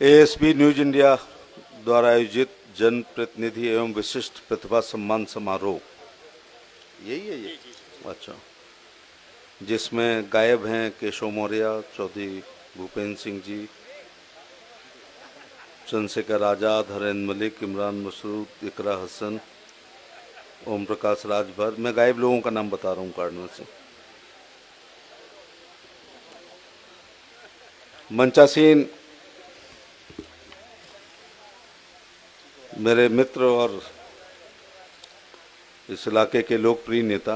ASP news India द्वारा आयोजित जन प्रतिनिधि एवं विशिष्ट प्रतिभा सम्मान समारोह, यही है ये? अच्छा, जिसमें गायब हैं केशव मौर्य, चौधरी भूपेंद्र सिंह जी, चंद्रशेखर आजाद, हरेंद्र मलिक, इमरान मसूद, इकरा हसन, ओम प्रकाश राजभर। मैं गायब लोगों का नाम बता रहा हूँ कार्ड में से। मंचासीन मेरे मित्र और इस इलाके के लोकप्रिय नेता,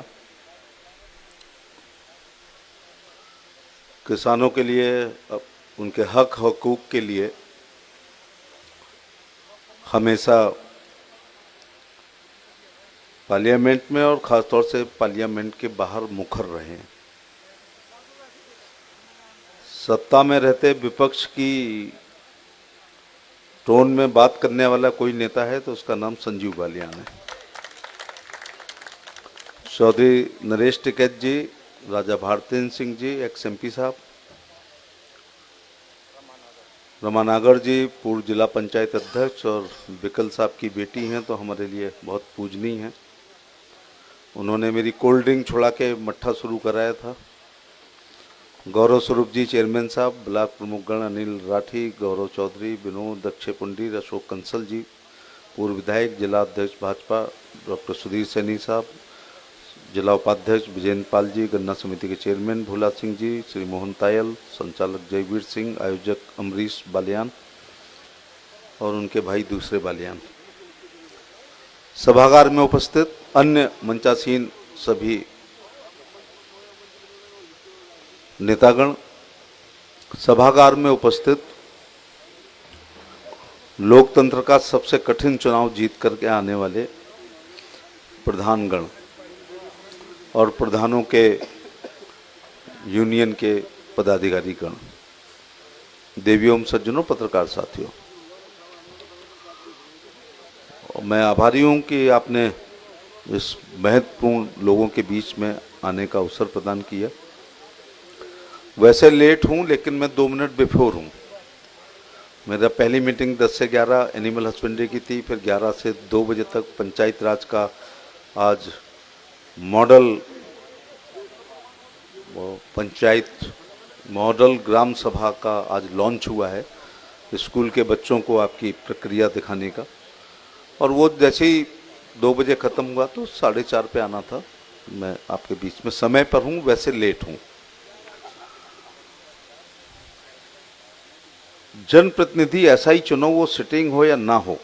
किसानों के लिए, उनके हक हकूक़ के लिए हमेशा पार्लियामेंट में और ख़ासतौर से पार्लियामेंट के बाहर मुखर रहे हैं। सत्ता में रहते विपक्ष की टोन में बात करने वाला कोई नेता है तो उसका नाम संजीव बालियान है। चौधरी नरेश टिकैत जी, राजा भारतेंद्र सिंह जी एक्स एमपी साहब, रमानागर जी पूर्व जिला पंचायत अध्यक्ष और बिकल साहब की बेटी हैं तो हमारे लिए बहुत पूजनीय हैं। उन्होंने मेरी कोल्ड ड्रिंक छुड़ा के मट्ठा शुरू कराया था। गौरव स्वरूप जी चेयरमैन साहब, ब्लॉक प्रमुखगण अनिल राठी, गौरव चौधरी, विनोद दक्षे पुंडीर, अशोक कंसल जी, पूर्व विधायक, जिला अध्यक्ष भाजपा डॉक्टर सुधीर सैनी साहब, जिला उपाध्यक्ष विजेंद्र पाल जी, गन्ना समिति के चेयरमैन भोला सिंह जी, श्री मोहन तायल, संचालक जयवीर सिंह, आयोजक अमरीश बालियान और उनके भाई दूसरे बालियान, सभागार में उपस्थित अन्य मंचासीन सभी नेतागण, सभागार में उपस्थित लोकतंत्र का सबसे कठिन चुनाव जीत करके आने वाले प्रधानगण और प्रधानों के यूनियन के पदाधिकारीगण, देवियों सज्जनों, पत्रकार साथियों, मैं आभारी हूं कि आपने इस महत्वपूर्ण लोगों के बीच में आने का अवसर प्रदान किया। वैसे लेट हूं लेकिन मैं 2 मिनट बिफोर हूं। मेरा पहली मीटिंग 10 से 11 एनिमल हस्बेंड्री की थी, फिर 11 से 2 बजे तक पंचायत राज का आज मॉडल पंचायत मॉडल ग्राम सभा का आज लॉन्च हुआ है, स्कूल के बच्चों को आपकी प्रक्रिया दिखाने का। और वो जैसे ही 2 बजे ख़त्म हुआ तो 4:30 पे आना था। मैं आपके बीच में समय पर हूँ, वैसे लेट हूँ। जनप्रतिनिधि ऐसा ही चुनो, वो सिटिंग हो या ना हो,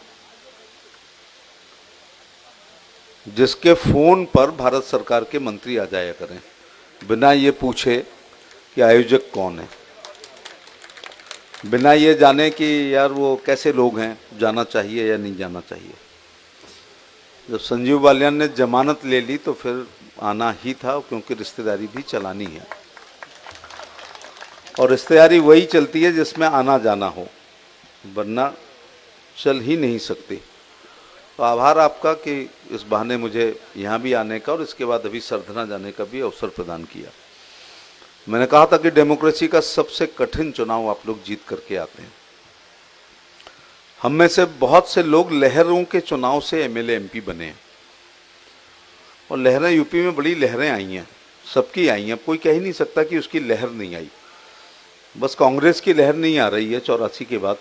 जिसके फोन पर भारत सरकार के मंत्री आ जाया करें बिना ये पूछे कि आयोजक कौन है, बिना ये जाने कि यार वो कैसे लोग हैं, जाना चाहिए या नहीं जाना चाहिए। जब संजीव बालियान ने जमानत ले ली तो फिर आना ही था, क्योंकि रिश्तेदारी भी चलानी है और रिश्तेदारी वही चलती है जिसमें आना जाना हो, वरना चल ही नहीं सकती। तो आभार आपका कि इस बहाने मुझे यहाँ भी आने का और इसके बाद अभी सरधना जाने का भी अवसर प्रदान किया। मैंने कहा था कि डेमोक्रेसी का सबसे कठिन चुनाव आप लोग जीत करके आते हैं। हम में से बहुत से लोग लहरों के चुनाव से एमएलए एमपी बने हैं और लहरें यूपी में बड़ी लहरें आई हैं, सबकी आई हैं। कोई कह ही नहीं सकता कि उसकी लहर नहीं आई। बस कांग्रेस की लहर नहीं आ रही है 84 के बाद।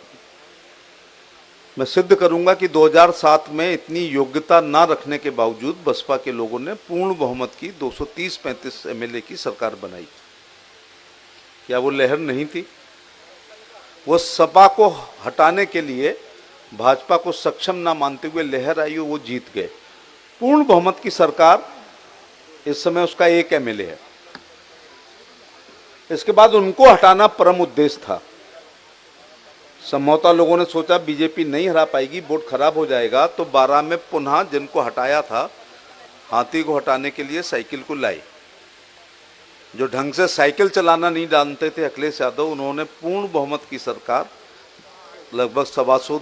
मैं सिद्ध करूंगा कि 2007 में इतनी योग्यता ना रखने के बावजूद बसपा के लोगों ने पूर्ण बहुमत की 230-35 एमएलए की सरकार बनाई। क्या वो लहर नहीं थी? वो सपा को हटाने के लिए भाजपा को सक्षम ना मानते हुए लहर आई, वो जीत गए। पूर्ण बहुमत की सरकार, इस समय उसका 1 एमएलए है। इसके बाद उनको हटाना परम उद्देश्य था। संभवतः लोगों ने सोचा बीजेपी नहीं हरा पाएगी, वोट खराब हो जाएगा, तो 12 में पुनः जिनको हटाया था, हाथी को हटाने के लिए साइकिल को लाई। जो ढंग से साइकिल चलाना नहीं जानते थे अखिलेश यादव, उन्होंने पूर्ण बहुमत की सरकार लगभग 125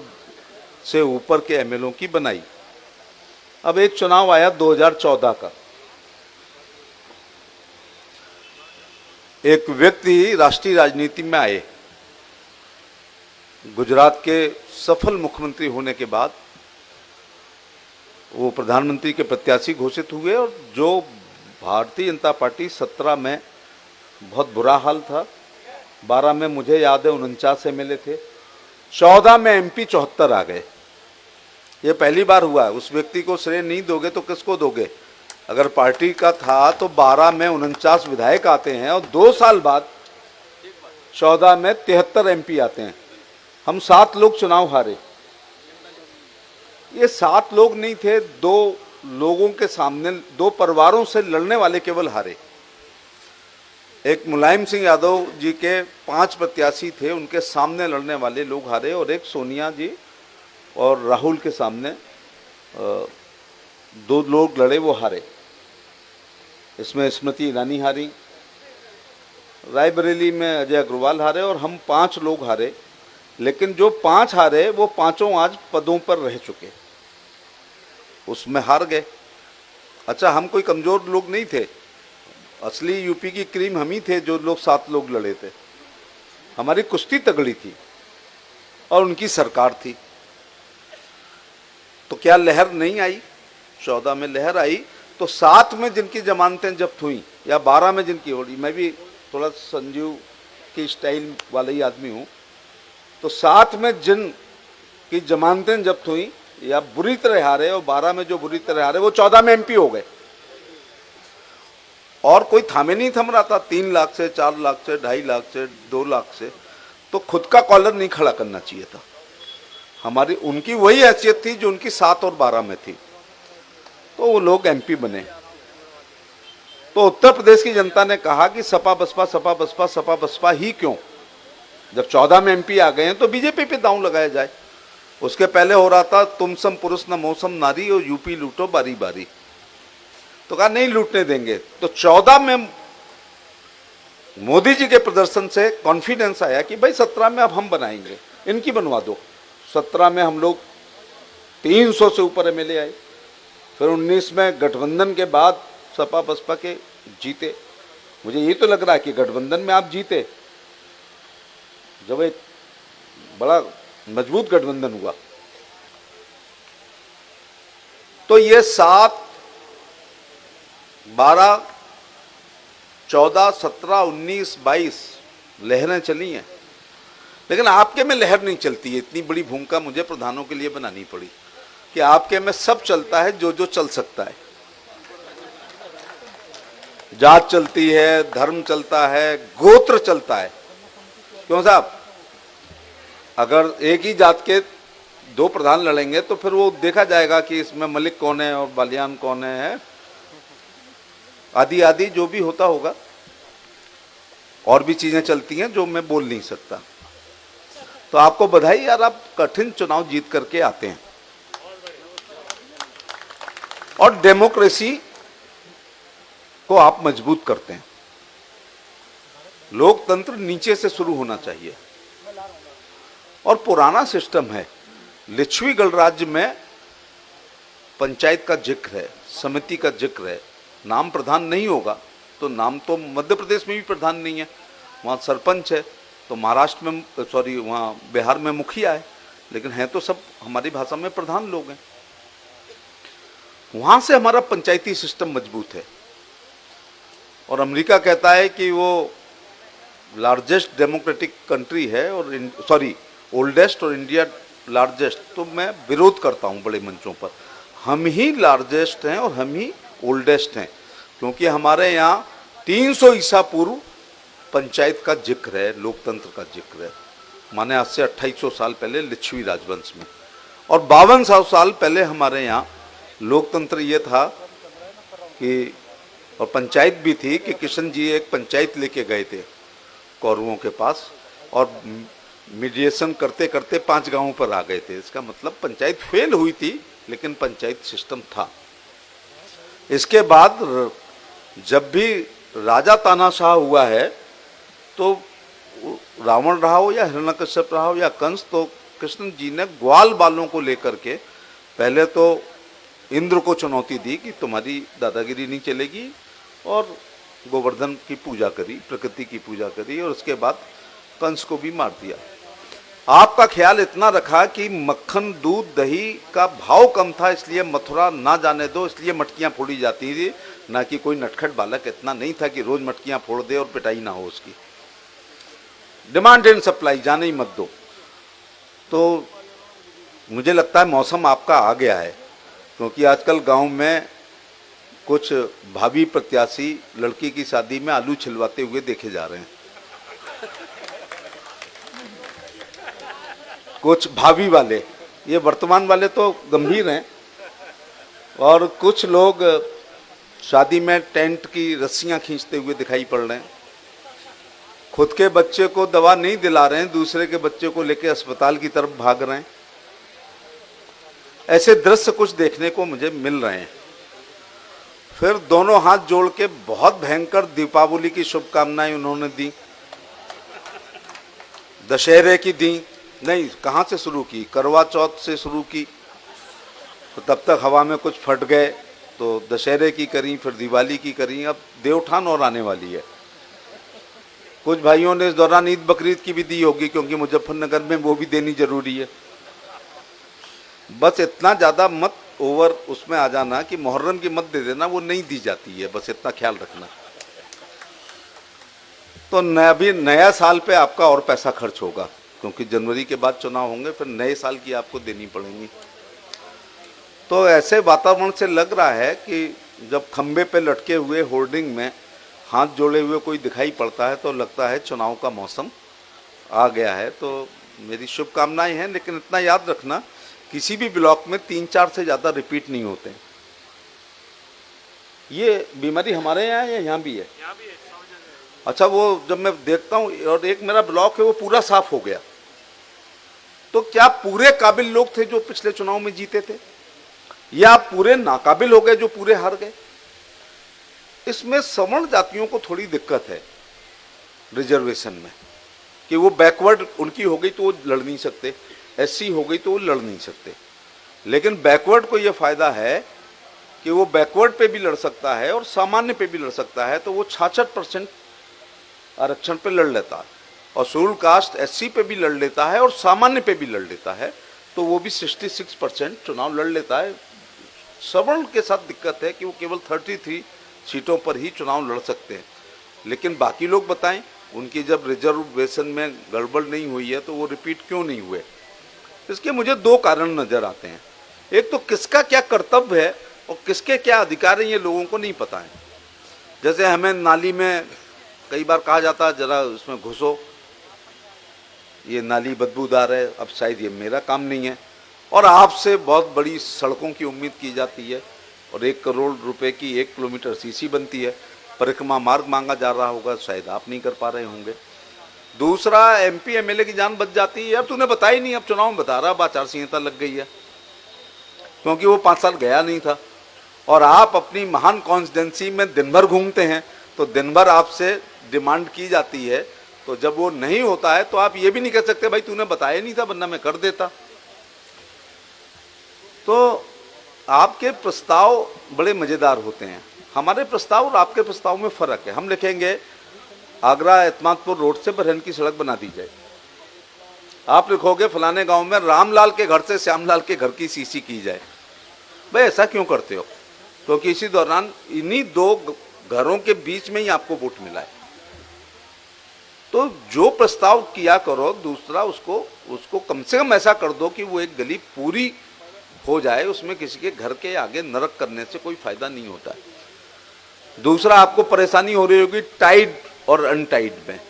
से ऊपर के एमएलओ की बनाई। अब एक चुनाव आया 2014 का। एक व्यक्ति राष्ट्रीय राजनीति में आए गुजरात के सफल मुख्यमंत्री होने के बाद वो प्रधानमंत्री के प्रत्याशी घोषित हुए और जो भारतीय जनता पार्टी 17 में बहुत बुरा हाल था, 12 में मुझे याद है 49 MLA थे, 14 में MP 74 आ गए। ये पहली बार हुआ है। उस व्यक्ति को श्रेय नहीं दोगे तो किसको दोगे? अगर पार्टी का था तो 12 में 49 विधायक आते हैं और 2 साल बाद 14 में 73 MP आते हैं। हम 7 लोग चुनाव हारे। ये 7 लोग नहीं थे, 2 लोगों के सामने, 2 परिवारों से लड़ने वाले केवल हारे। एक मुलायम सिंह यादव जी के 5 प्रत्याशी थे, उनके सामने लड़ने वाले लोग हारे, और एक सोनिया जी और राहुल के सामने 2 लोग लड़े, वो हारे। इसमें स्मृति ईरानी हारी, रायबरेली में अजय अग्रवाल हारे, और हम 5 लोग हारे। लेकिन जो 5 हारे वो 5 आज पदों पर रह चुके, उसमें हार गए। अच्छा, हम कोई कमजोर लोग नहीं थे, असली यूपी की क्रीम हम ही थे जो लोग 7 लोग लड़े थे। हमारी कुश्ती तगड़ी थी और उनकी सरकार थी। तो क्या लहर नहीं आई? 14 में लहर आई तो 7 में जिनकी जमानतें जब्त हुई या 12 में जिनकी हो रही, मैं भी थोड़ा संजीव की स्टाइल वाला ही आदमी हूँ, तो 7 में जिन की जमानतें जब्त हुई या बुरी तरह हारे, और 12 में जो बुरी तरह हारे वो 14 में MP हो गए। और कोई थामे नहीं थम रहा था, 3 लाख से, 4 लाख से, 2.5 लाख से, 2 लाख से। तो खुद का कॉलर नहीं खड़ा करना चाहिए था। हमारी उनकी वही हैसियत थी जो उनकी 7 और 12 में थी, तो वो लोग MP बने। तो उत्तर प्रदेश की जनता ने कहा कि सपा बसपा सपा बसपा सपा बसपा ही क्यों, जब 14 में MP आ गए हैं तो बीजेपी पे दांव लगाया जाए। उसके पहले हो रहा था तुम सम पुरुष न मौसम नारी और यूपी लूटो बारी बारी, तो कहा नहीं लूटने देंगे। तो 14 में मोदी जी के प्रदर्शन से कॉन्फिडेंस आया कि भाई 17 में अब हम बनाएंगे, इनकी बनवा दो। 17 में हम लोग 300 से ऊपर MLA आए। फिर 19 में गठबंधन के बाद सपा बसपा के जीते। मुझे ये तो लग रहा है कि गठबंधन में आप जीते, जब एक बड़ा मजबूत गठबंधन हुआ। तो ये 7, 12, 14, 17, 19, 22 लहरें चली हैं, लेकिन आपके में लहर नहीं चलती है। इतनी बड़ी भूमिका मुझे प्रधानों के लिए बनानी पड़ी कि आपके में सब चलता है जो जो चल सकता है। जात चलती है, धर्म चलता है, गोत्र चलता है। क्यों साहब? अगर एक ही जात के 2 प्रधान लड़ेंगे तो फिर वो देखा जाएगा कि इसमें मलिक कौन है और बालियान कौन है, आदि आदि जो भी होता होगा। और भी चीजें चलती हैं जो मैं बोल नहीं सकता। तो आपको बधाई यार, आप कठिन चुनाव जीत करके आते हैं और डेमोक्रेसी को आप मजबूत करते हैं। लोकतंत्र नीचे से शुरू होना चाहिए और पुराना सिस्टम है। लिच्छवी गणराज्य में पंचायत का जिक्र है, समिति का जिक्र है, नाम प्रधान नहीं होगा। तो नाम तो मध्य प्रदेश में भी प्रधान नहीं है, वहाँ सरपंच है। तो महाराष्ट्र में, सॉरी, वहाँ बिहार में मुखिया है, लेकिन हैं तो सब हमारी भाषा में प्रधान लोग हैं। वहाँ से हमारा पंचायती सिस्टम मजबूत है। और अमेरिका कहता है कि वो लार्जेस्ट डेमोक्रेटिक कंट्री है, और सॉरी ओल्डेस्ट, और इंडिया लार्जेस्ट। तो मैं विरोध करता हूँ बड़े मंचों पर। हम ही लार्जेस्ट हैं और हम ही ओल्डेस्ट हैं, क्योंकि हमारे यहाँ 300 ईसा पूर्व पंचायत का जिक्र है, लोकतंत्र का जिक्र है। माने आज से 2800 साल पहले लिच्छवी राजवंश में, और 5200 साल पहले हमारे यहाँ लोकतंत्र ये था कि, और पंचायत भी थी कि किशन जी एक पंचायत लेके गए थे कौरवों के पास, और मीडिएशन करते करते 5 गांवों पर आ गए थे। इसका मतलब पंचायत फेल हुई थी, लेकिन पंचायत सिस्टम था। इसके बाद जब भी राजा तानाशाह हुआ है, तो रावण रहा हो या हिरण्यकश्यप रहा हो या कंस, तो कृष्ण जी ने ग्वाल बालों को लेकर के पहले तो इंद्र को चुनौती दी कि तुम्हारी दादागिरी नहीं चलेगी, और गोवर्धन की पूजा करी, प्रकृति की पूजा करी, और उसके बाद कंस को भी मार दिया। आपका ख्याल इतना रखा कि मक्खन दूध दही का भाव कम था, इसलिए मथुरा ना जाने दो, इसलिए मटकियां फोड़ी जाती थी, ना कि कोई नटखट बालक इतना नहीं था कि रोज मटकियां फोड़ दे और पिटाई ना हो उसकी। डिमांड एंड सप्लाई, जाने ही मत दो। तो मुझे लगता है मौसम आपका आ गया है, क्योंकि आजकल गांव में कुछ भावी प्रत्याशी लड़की की शादी में आलू छिलवाते हुए देखे जा रहे हैं। कुछ भावी वाले, ये वर्तमान वाले तो गंभीर हैं, और कुछ लोग शादी में टेंट की रस्सियां खींचते हुए दिखाई पड़ रहे हैं। खुद के बच्चे को दवा नहीं दिला रहे हैं, दूसरे के बच्चे को लेकर अस्पताल की तरफ भाग रहे हैं। ऐसे दृश्य कुछ देखने को मुझे मिल रहे हैं। फिर दोनों हाथ जोड़ के बहुत भयंकर दीपावली की शुभकामनाएं उन्होंने दी, दशहरे की दी, नहीं कहाँ से शुरू की, करवा चौथ से शुरू की, तो तब तक हवा में कुछ फट गए, तो दशहरे की करी, फिर दिवाली की करी, अब देवउठान और आने वाली है। कुछ भाइयों ने इस दौरान ईद बकरीद की भी दी होगी, क्योंकि मुजफ्फरनगर में वो भी देनी जरूरी है। बस इतना ज़्यादा मत ओवर उसमें आ जाना कि मुहर्रम की मत दे देना, वो नहीं दी जाती है, बस इतना ख्याल रखना। तो अभी नया साल पे आपका और पैसा खर्च होगा, क्योंकि जनवरी के बाद चुनाव होंगे, फिर नए साल की आपको देनी पड़ेंगी। तो ऐसे वातावरण से लग रहा है कि जब खंबे पे लटके हुए होर्डिंग में हाथ जोड़े हुए कोई दिखाई पड़ता है तो लगता है चुनाव का मौसम आ गया है। तो मेरी शुभकामनाएं हैं, लेकिन इतना याद रखना किसी भी ब्लॉक में 3-4 से ज़्यादा रिपीट नहीं होते। ये बीमारी हमारे यहाँ है या यहाँ भी है? अच्छा, वो जब मैं देखता हूँ और एक मेरा ब्लॉक है वो पूरा साफ हो गया, तो क्या पूरे काबिल लोग थे जो पिछले चुनाव में जीते थे, या पूरे नाकाबिल हो गए जो पूरे हार गए? इसमें सवर्ण जातियों को थोड़ी दिक्कत है रिजर्वेशन में, कि वो बैकवर्ड उनकी हो गई तो वो लड़ नहीं सकते, एससी हो गई तो वो लड़ नहीं सकते। लेकिन बैकवर्ड को ये फायदा है कि वो बैकवर्ड पे भी लड़ सकता है और सामान्य पे भी लड़ सकता है, तो वो 66% आरक्षण पे लड़ लेता है, और शेड्यूल कास्ट एससी पे भी लड़ लेता है और सामान्य पे भी लड़ लेता है, तो वो भी 66% चुनाव लड़ लेता है। सवर्ण के साथ दिक्कत है कि वो केवल 33 सीटों पर ही चुनाव लड़ सकते हैं। लेकिन बाकी लोग बताएं, उनकी जब रिजर्वेशन में गड़बड़ नहीं हुई है तो वो रिपीट क्यों नहीं हुए? इसके मुझे 2 कारण नजर आते हैं। एक तो किसका क्या कर्तव्य है और किसके क्या अधिकार हैं, ये लोगों को नहीं पता है। जैसे हमें नाली में कई बार कहा जाता है जरा उसमें घुसो, ये नाली बदबूदार है, अब शायद ये मेरा काम नहीं है, और आपसे बहुत बड़ी सड़कों की उम्मीद की जाती है, और 1 करोड़ रुपए की 1 किलोमीटर सीसी बनती है, परिक्रमा मार्ग मांगा जा रहा होगा, शायद आप नहीं कर पा रहे होंगे। दूसरा, एमपी एमएलए की जान बच जाती है, यार तूने बताया नहीं, अब चुनाव में बता रहा, आचार संहिता लग गई है, क्योंकि वो 5 साल गया नहीं था, और आप अपनी महान कॉन्स्टिट्यूंसी में दिन भर घूमते हैं, तो दिन भर आपसे डिमांड की जाती है, तो जब वो नहीं होता है तो आप ये भी नहीं कह सकते भाई तूने बताया नहीं था वरना मैं कर देता। तो आपके प्रस्ताव बड़े मजेदार होते हैं, हमारे प्रस्ताव और आपके प्रस्ताव में फर्क है। हम लिखेंगे आगरा एतमादपुर रोड से बरहन की सड़क बना दी जाए, आप लिखोगे फलाने गांव में रामलाल के घर से श्यामलाल के घर की सीसी की जाए। भाई ऐसा क्यों करते हो? क्योंकि इसी दौरान इन्हीं 2 घरों के बीच में ही आपको वोट मिला है। तो जो प्रस्ताव किया करो, दूसरा उसको कम से कम ऐसा कर दो कि वो एक गली पूरी हो जाए, उसमें किसी के घर के आगे नरक करने से कोई फायदा नहीं होता है। दूसरा, आपको परेशानी हो रही होगी टाइड और अनटाइड में।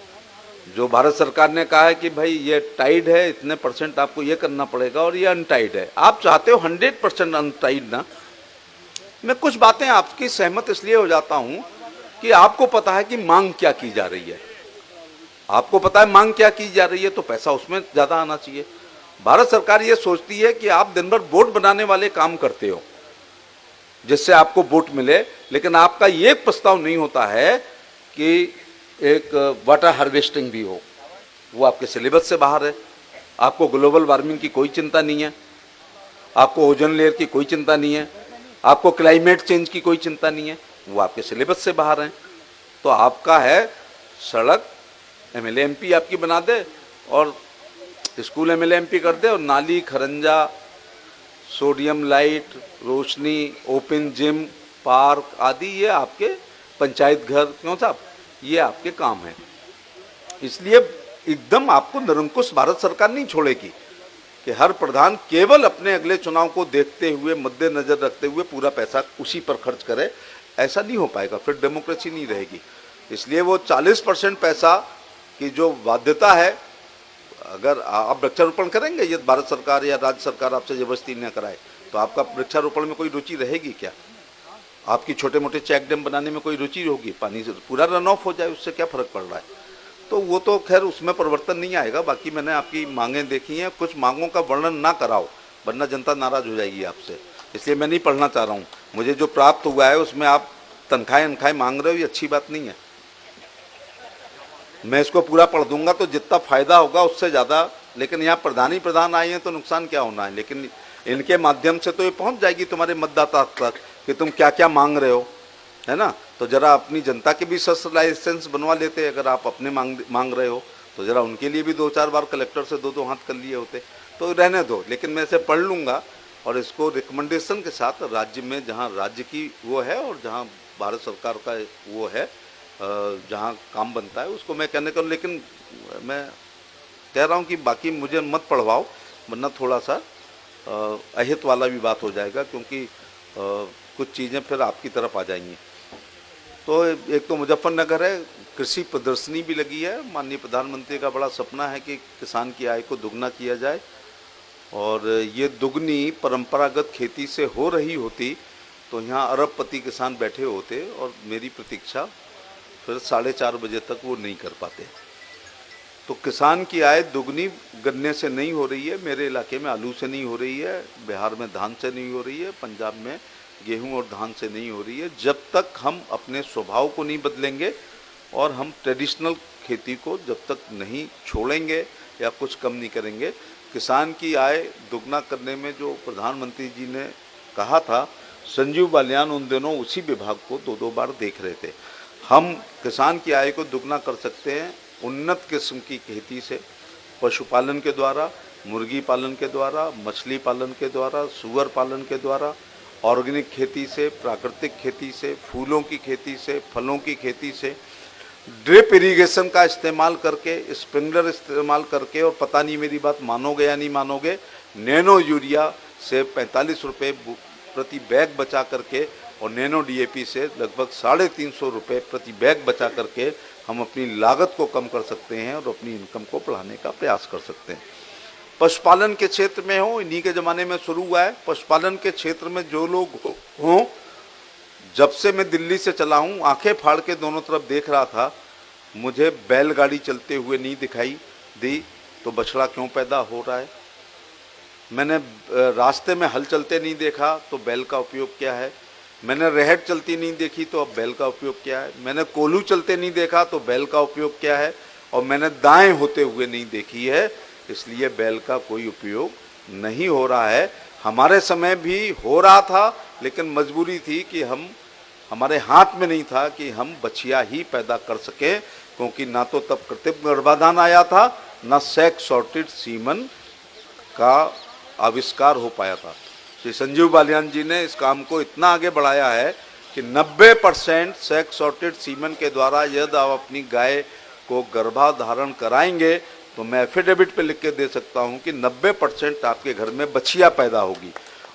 जो भारत सरकार ने कहा है कि भाई ये टाइड है, इतने % आपको ये करना पड़ेगा, और ये अनटाइड है, आप चाहते हो 100% अनटाइड ना। मैं कुछ बातें आपकी सहमत इसलिए हो जाता हूं कि आपको पता है कि मांग क्या की जा रही है, आपको पता है मांग क्या की जा रही है, तो पैसा उसमें ज्यादा आना चाहिए। भारत सरकार ये सोचती है कि आप दिन भर वोट बनाने वाले काम करते हो जिससे आपको वोट मिले, लेकिन आपका ये प्रस्ताव नहीं होता है कि एक वाटर हार्वेस्टिंग भी हो, वो आपके सिलेबस से बाहर है। आपको ग्लोबल वार्मिंग की कोई चिंता नहीं है, आपको ओजोन लेयर की कोई चिंता नहीं है, आपको क्लाइमेट चेंज की कोई चिंता नहीं है, वो आपके सिलेबस से बाहर हैं। तो आपका है सड़क एमएलए एमपी आपकी बना दे और स्कूल एमएलए एमपी कर दे और नाली, खरंजा, सोडियम लाइट, रोशनी, ओपन जिम, पार्क आदि ये आपके पंचायत घर, क्यों साहब, ये आपके काम हैं। इसलिए एकदम आपको निरंकुश भारत सरकार नहीं छोड़ेगी कि हर प्रधान केवल अपने अगले चुनाव को देखते हुए, मद्देनजर रखते हुए पूरा पैसा उसी पर खर्च करे। ऐसा नहीं हो पाएगा, फिर डेमोक्रेसी नहीं रहेगी। इसलिए वो 40% पैसा की जो बाध्यता है, अगर आप वृक्षारोपण करेंगे, ये भारत सरकार या राज्य सरकार आपसे जबरदस्ती न कराए, तो आपका वृक्षारोपण में कोई रुचि रहेगी क्या? आपकी छोटे मोटे चेक डैम बनाने में कोई रुचि होगी? पानी से पूरा रन ऑफ हो जाए, उससे क्या फर्क पड़ रहा है? तो वो तो खैर उसमें परिवर्तन नहीं आएगा। बाकी मैंने आपकी मांगें देखी हैं, कुछ मांगों का वर्णन ना कराओ वरना जनता नाराज हो जाएगी आपसे, इसलिए मैं नहीं पढ़ना चाह रहा हूँ। मुझे जो प्राप्त हुआ है उसमें आप तनख्वाहें मांग रहे हो, ये अच्छी बात नहीं है। मैं इसको पूरा पढ़ दूंगा तो जितना फायदा होगा उससे ज़्यादा, लेकिन यहाँ प्रधान ही प्रधान आए हैं तो नुकसान क्या होना है। लेकिन इनके माध्यम से तो ये पहुँच जाएगी तुम्हारे मतदाता तक कि तुम क्या क्या मांग रहे हो, है ना। तो जरा अपनी जनता के भी शस्त्र लाइसेंस बनवा लेते। अगर आप अपने मांग रहे हो तो जरा उनके लिए भी 2-4 बार कलेक्टर से 2-2 हाथ कर लिए होते। तो रहने दो, लेकिन मैं इसे पढ़ लूँगा और इसको रिकमेंडेशन के साथ राज्य में, जहाँ राज्य की वो है और जहाँ भारत सरकार का वो है, जहाँ काम बनता है उसको मैं कहने का। लेकिन मैं कह रहा हूँ कि बाकी मुझे मत पढ़वाओ वरना थोड़ा सा अहित वाला भी बात हो जाएगा, क्योंकि कुछ चीज़ें फिर आपकी तरफ आ जाएंगी। तो एक तो मुजफ्फरनगर है, कृषि प्रदर्शनी भी लगी है। माननीय प्रधानमंत्री का बड़ा सपना है कि किसान की आय को दुगना किया जाए, और ये दुगनी परंपरागत खेती से हो रही होती तो यहाँ अरबपति किसान बैठे होते, और मेरी प्रतीक्षा फिर 4:30 बजे तक वो नहीं कर पाते। तो किसान की आय दुगनी गन्ने से नहीं हो रही है, मेरे इलाके में आलू से नहीं हो रही है, बिहार में धान से नहीं हो रही है, पंजाब में गेहूं और धान से नहीं हो रही है। जब तक हम अपने स्वभाव को नहीं बदलेंगे और हम ट्रेडिशनल खेती को जब तक नहीं छोड़ेंगे या कुछ कम नहीं करेंगे, किसान की आय दुगना करने में जो प्रधानमंत्री जी ने कहा था, संजीव बालियान उन दिनों उसी विभाग को 2-2 बार देख रहे थे। हम किसान की आय को दुगना कर सकते हैं उन्नत किस्म की खेती से, पशुपालन के द्वारा, मुर्गी पालन के द्वारा, मछली पालन के द्वारा, सुअर पालन के द्वारा, ऑर्गेनिक खेती से, प्राकृतिक खेती से, फूलों की खेती से, फलों की खेती से, ड्रिप इरिगेशन का इस्तेमाल करके, स्प्रिंकलर इस्तेमाल करके, और पता नहीं मेरी बात मानोगे या नहीं मानोगे, नैनो यूरिया से 45 रुपये प्रति बैग बचा करके और नैनो डीएपी से लगभग 350 रुपये प्रति बैग बचा करके हम अपनी लागत को कम कर सकते हैं और अपनी इनकम को बढ़ाने का प्रयास कर सकते हैं। पशुपालन के क्षेत्र में हो, इन्हीं के ज़माने में शुरू हुआ है। पशुपालन के क्षेत्र में जो लोग हों, जब से मैं दिल्ली से चला हूँ, आंखें फाड़ के दोनों तरफ देख रहा था, मुझे बैलगाड़ी चलते हुए नहीं दिखाई दी। तो बछड़ा क्यों पैदा हो रहा है? मैंने रास्ते में हल चलते नहीं देखा, तो बैल का उपयोग क्या है? मैंने रहट चलती नहीं देखी, तो अब बैल का उपयोग क्या है? मैंने कोल्हू चलते नहीं देखा, तो बैल का उपयोग क्या है? और मैंने दाएं होते हुए नहीं देखी है, इसलिए बैल का कोई उपयोग नहीं हो रहा है। हमारे समय भी हो रहा था, लेकिन मजबूरी थी कि हमारे हाथ में नहीं था कि हम बछिया ही पैदा कर सकें, क्योंकि ना तो तब कृत्रिम गर्भाधान आया था, ना सेक्स सॉर्टेड सीमन का आविष्कार हो पाया था। श्री संजीव बालियान जी ने इस काम को इतना आगे बढ़ाया है कि 90% सेक्स सॉर्टेड सीमन के द्वारा यदि आप अपनी गाय को गर्भाधारण कराएंगे तो मैं एफिडेविट पे लिख के दे सकता हूं कि 90% आपके घर में बछिया पैदा होगी।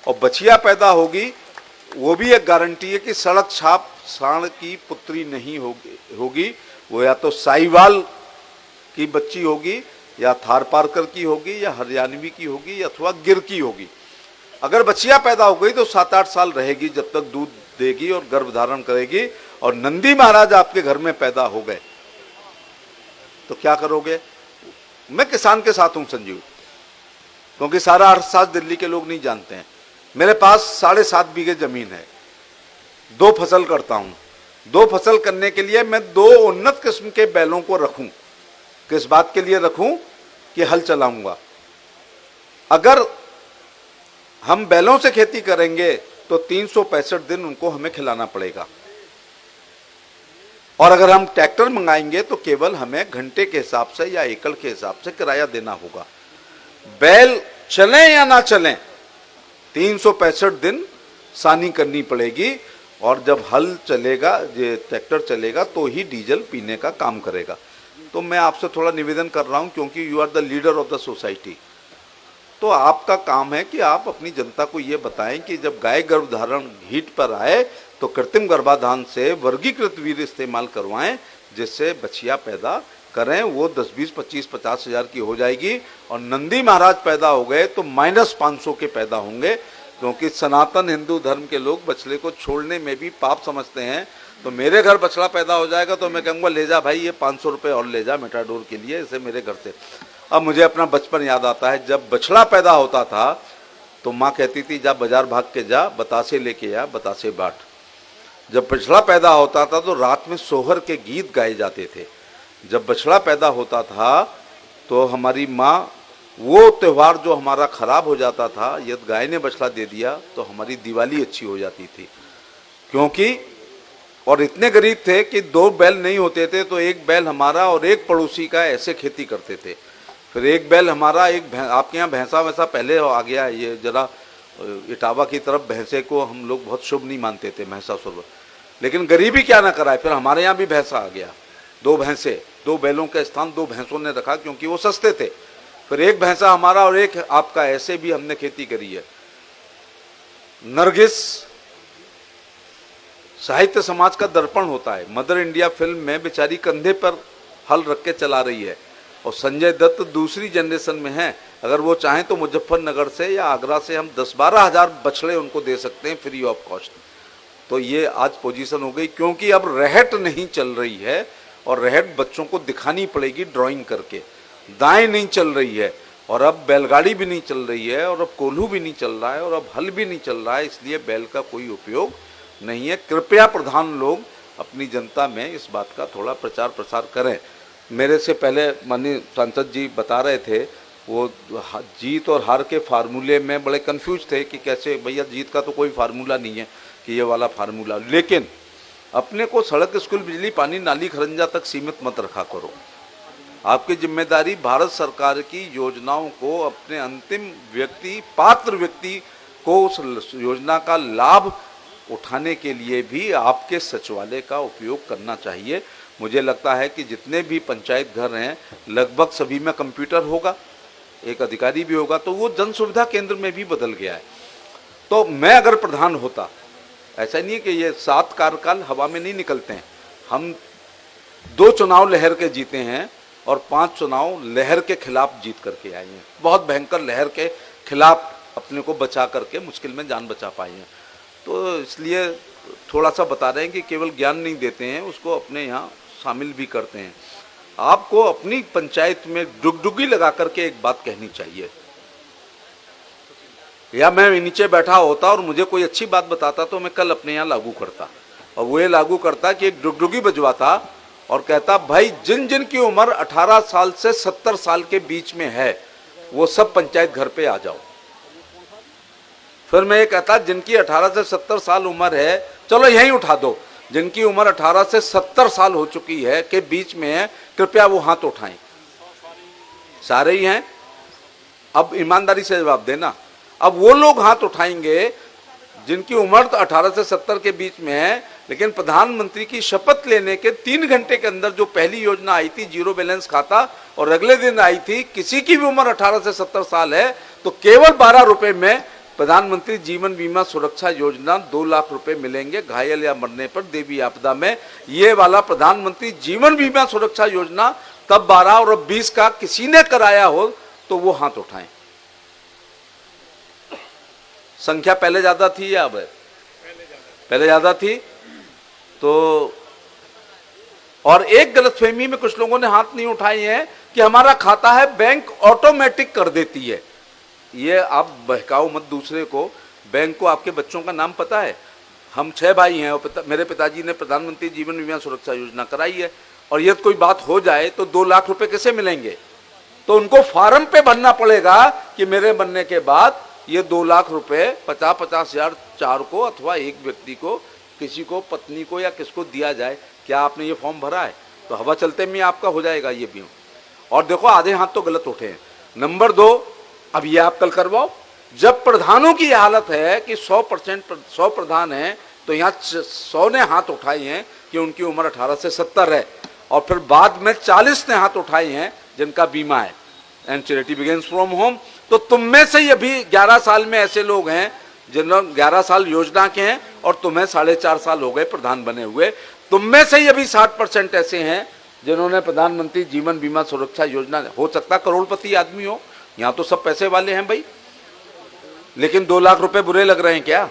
और बछिया पैदा होगी, वो भी एक गारंटी है कि सड़क छाप साण की पुत्री नहीं होगी, वो या तो साहिवाल की बच्ची होगी, या थार पारकर की होगी, या हरियाणवी की होगी, अथवा गिर की होगी। अगर बच्चियां पैदा हो गई तो 7-8 साल रहेगी, जब तक दूध देगी और गर्भ धारण करेगी। और नंदी महाराज आपके घर में पैदा हो गए तो क्या करोगे? मैं किसान के साथ हूं संजीव, क्योंकि सारा अर्थशास्त्र दिल्ली के लोग नहीं जानते हैं। मेरे पास 7.5 बीघे जमीन है, 2 फसल करता हूं। 2 फसल करने के लिए मैं 2 उन्नत किस्म के बैलों को रखूं। किस बात के लिए रखूं? कि हल चलाऊंगा। अगर हम बैलों से खेती करेंगे तो 365 दिन उनको हमें खिलाना पड़ेगा, और अगर हम ट्रैक्टर मंगाएंगे तो केवल हमें घंटे के हिसाब से या एकड़ के हिसाब से किराया देना होगा। बैल चलें या ना चलें 365 दिन सानी करनी पड़ेगी, और जब हल चलेगा, ये ट्रैक्टर चलेगा तो ही डीजल पीने का काम करेगा। तो मैं आपसे थोड़ा निवेदन कर रहा हूं, क्योंकि you are the leader of the society, तो आपका काम है कि आप अपनी जनता को ये बताएं कि जब गाय गर्भधारण हीट पर आए तो कृत्रिम गर्भाधान से वर्गीकृत वीर्य इस्तेमाल करवाएं, जिससे बछिया पैदा करें। वो 10, 20, 25, 50 हजार की हो जाएगी, और नंदी महाराज पैदा हो गए तो -500 के पैदा होंगे, क्योंकि सनातन हिंदू धर्म के लोग बछड़े को छोड़ने में भी पाप समझते हैं। तो मेरे घर बछड़ा पैदा हो जाएगा तो मैं कहूँगा ले जा भाई, ये 500 रुपये और ले जा मेटाडोर के लिए, इसे मेरे घर से। अब मुझे अपना बचपन याद आता है, जब बछड़ा पैदा होता था तो माँ कहती थी जा बाजार भाग के जा, बतासे लेके आ, बतासे बाट। जब बछड़ा पैदा होता था तो रात में सोहर के गीत गाए जाते थे। जब बछड़ा पैदा होता था तो हमारी माँ, वो त्यौहार जो हमारा खराब हो जाता था, यदि गाय ने बछड़ा दे दिया तो हमारी दिवाली अच्छी हो जाती थी। क्योंकि और इतने गरीब थे कि 2 बैल नहीं होते थे, तो एक बैल हमारा और एक पड़ोसी का ऐसे खेती करते थे। फिर एक बैल हमारा, एक आपके यहाँ भैंसा वैसा पहले आ गया, ये जरा इटावा की तरफ भैंसे को हम लोग बहुत शुभ नहीं मानते थे, भैंसासुर, लेकिन गरीबी क्या ना कराए, फिर हमारे यहाँ भी भैंसा आ गया। 2 भैंसे, 2 बैलों के स्थान 2 भैंसों ने रखा, क्योंकि वो सस्ते थे। फिर एक भैंसा हमारा और एक आपका, ऐसे भी हमने खेती करी है। नरगिस साहित्य समाज का दर्पण होता है। मदर इंडिया फिल्म में बेचारी कंधे पर हल रख के चला रही है, और संजय दत्त दूसरी जनरेशन में है। अगर वो चाहें तो मुजफ्फरनगर से या आगरा से हम 10-12 हजार बछड़े उनको दे सकते हैं फ्री ऑफ कॉस्ट। तो ये आज पोजीशन हो गई, क्योंकि अब रहट नहीं चल रही है, और रहट बच्चों को दिखानी पड़ेगी ड्राइंग करके। दाएं नहीं चल रही है, और अब बैलगाड़ी भी नहीं चल रही है, और अब कोल्हू भी नहीं चल रहा है, और अब हल भी नहीं चल रहा है, इसलिए बैल का कोई उपयोग नहीं है। कृपया प्रधान लोग अपनी जनता में इस बात का थोड़ा प्रचार प्रसार करें। मेरे से पहले माननीय सांसद जी बता रहे थे, वो जीत और हार के फार्मूले में बड़े कंफ्यूज थे कि कैसे, भैया जीत का तो कोई फार्मूला नहीं है कि ये वाला फार्मूला, लेकिन अपने को सड़क, स्कूल, बिजली, पानी, नाली, खरंजा तक सीमित मत रखा करो। आपकी जिम्मेदारी भारत सरकार की योजनाओं को अपने अंतिम व्यक्ति, पात्र व्यक्ति को उस योजना का लाभ उठाने के लिए भी आपके सचिवालय का उपयोग करना चाहिए। मुझे लगता है कि जितने भी पंचायत घर हैं लगभग सभी में कंप्यूटर होगा, एक अधिकारी भी होगा, तो वो जन सुविधा केंद्र में भी बदल गया है। तो मैं अगर प्रधान होता, ऐसा नहीं है कि ये 7 कार्यकाल हवा में नहीं निकलते हैं, हम 2 चुनाव लहर के जीते हैं और 5 चुनाव लहर के खिलाफ जीत करके आए हैं। बहुत भयंकर लहर के खिलाफ अपने को बचा करके मुश्किल में जान बचा पाए हैं। तो इसलिए थोड़ा सा बता रहे हैं कि केवल ज्ञान नहीं देते हैं, उसको अपने यहाँ शामिल भी करते हैं। आपको अपनी पंचायत में डुगडुगी लगा करके एक बात कहनी चाहिए, या मैं नीचे बैठा होता और मुझे कोई अच्छी बात बताता तो मैं कल अपने यहाँ लागू करता, और वो ये लागू करता कि एक डुगडुगी बजवाता और कहता भाई जिन जिन की उम्र 18 साल से 70 साल के बीच में है वो सब पंचायत घर पे आ जाओ। फिर मैं ये कहता जिनकी 18 से 70 साल उम्र है चलो यहीं उठा दो, जिनकी उम्र 18 से 70 साल हो चुकी है के बीच में है कृपया वो हाथ उठाएं। सारे ही हैं, अब ईमानदारी से जवाब देना। अब वो लोग हाथ उठाएंगे जिनकी उम्र तो 18 से 70 के बीच में है, लेकिन प्रधानमंत्री की शपथ लेने के 3 घंटे के अंदर जो पहली योजना आई थी जीरो बैलेंस खाता, और अगले दिन आई थी किसी की भी उम्र 18 से 70 साल है तो केवल 12 रुपए में प्रधानमंत्री जीवन बीमा सुरक्षा योजना 2 लाख रुपए मिलेंगे घायल या मरने पर देवी आपदा में। ये वाला प्रधानमंत्री जीवन बीमा सुरक्षा योजना तब 12 और अब 20 का किसी ने कराया हो तो वो हाथ उठाएं। संख्या पहले ज्यादा थी या अब है? पहले ज्यादा थी। तो और एक गलतफहमी में कुछ लोगों ने हाथ नहीं उठाए हैं कि हमारा खाता है बैंक ऑटोमेटिक कर देती है। ये आप बहकाओ मत दूसरे को। बैंक को आपके बच्चों का नाम पता है? हम 6 भाई हैं और मेरे पिताजी ने प्रधानमंत्री जीवन बीमा सुरक्षा योजना कराई है, और यदि कोई बात हो जाए तो 2 लाख रुपए कैसे मिलेंगे? तो उनको फार्म पे भरना पड़ेगा कि मेरे बनने के बाद ये 2 लाख रुपए 50-50 हजार 4 को अथवा एक व्यक्ति को, किसी को, पत्नी को या किसको दिया जाए। क्या आपने ये फॉर्म भरा है? तो हवा चलते में आपका हो जाएगा ये भी। और देखो आधे हाथ तो गलत उठे हैं। नंबर 2, अब ये आप कल करवाओ। जब प्रधानों की हालत है कि 100 प्रधान हैं, तो यहाँ 100 ने हाथ उठाए हैं कि उनकी उम्र 18 से 70 है, और फिर बाद में 40 ने हाथ उठाए हैं जिनका बीमा है, and charity begins from home. तो तुम में से ही अभी 11 साल में ऐसे लोग हैं जिन्होंने 11 साल योजना के हैं, और तुम्हें 4.5 साल हो गए प्रधान बने हुए। तुम में से ही अभी 60% ऐसे हैं जिन्होंने प्रधानमंत्री जीवन बीमा सुरक्षा योजना, हो सकता करोड़पति आदमी हो, यहाँ तो सब पैसे वाले हैं भाई, लेकिन 2 लाख रुपए बुरे लग रहे हैं क्या?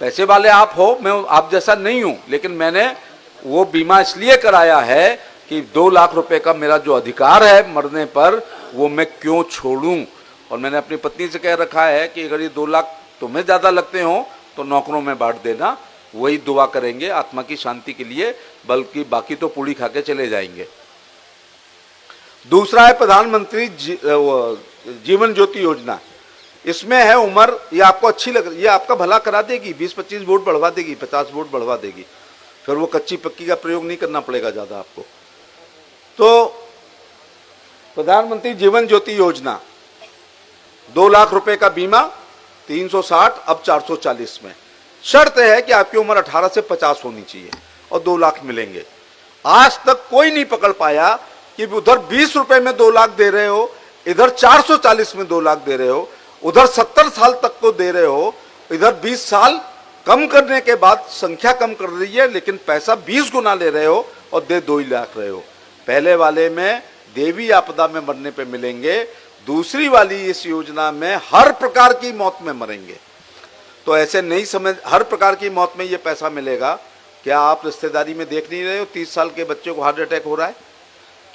पैसे वाले आप हो, मैं आप जैसा नहीं हूं, लेकिन मैंने वो बीमा इसलिए कराया है कि 2 लाख रुपए का मेरा जो अधिकार है मरने पर, वो मैं क्यों छोड़ूं। और मैंने अपनी पत्नी से कह रखा है कि अगर ये 2 लाख तुम्हें ज्यादा लगते हो तो नौकरों में बांट देना, वही दुआ करेंगे आत्मा की शांति के लिए, बल्कि बाकी तो पूड़ी खा के चले जाएंगे। दूसरा है प्रधानमंत्री जीवन ज्योति योजना। इसमें है उम्र, ये आपको अच्छी लग, ये आपका भला करा देगी, 20-25 वोट बढ़वा देगी, 50 वोट बढ़वा देगी, फिर वो कच्ची पक्की का प्रयोग नहीं करना पड़ेगा ज्यादा आपको। तो प्रधानमंत्री जीवन ज्योति योजना, 2 लाख रुपए का बीमा, 360 अब 440 में। शर्त है कि आपकी उम्र 18 से 50 होनी चाहिए और 2 लाख मिलेंगे। आज तक कोई नहीं पकड़ पाया कि उधर 20 रुपए में 2 लाख दे रहे हो, इधर 440 में 2 लाख दे रहे हो, उधर 70 साल तक को दे रहे हो, इधर 20 साल कम करने के बाद संख्या कम कर रही है, लेकिन पैसा 20 गुना ले रहे हो और दे 2 लाख रहे हो। पहले वाले में देवी आपदा में मरने पे मिलेंगे, दूसरी वाली इस योजना में हर प्रकार की मौत में मरेंगे। तो ऐसे नहीं समझ, हर प्रकार की मौत में ये पैसा मिलेगा। क्या आप रिश्तेदारी में देख नहीं रहे हो 30 साल के बच्चे को हार्ट अटैक हो रहा है?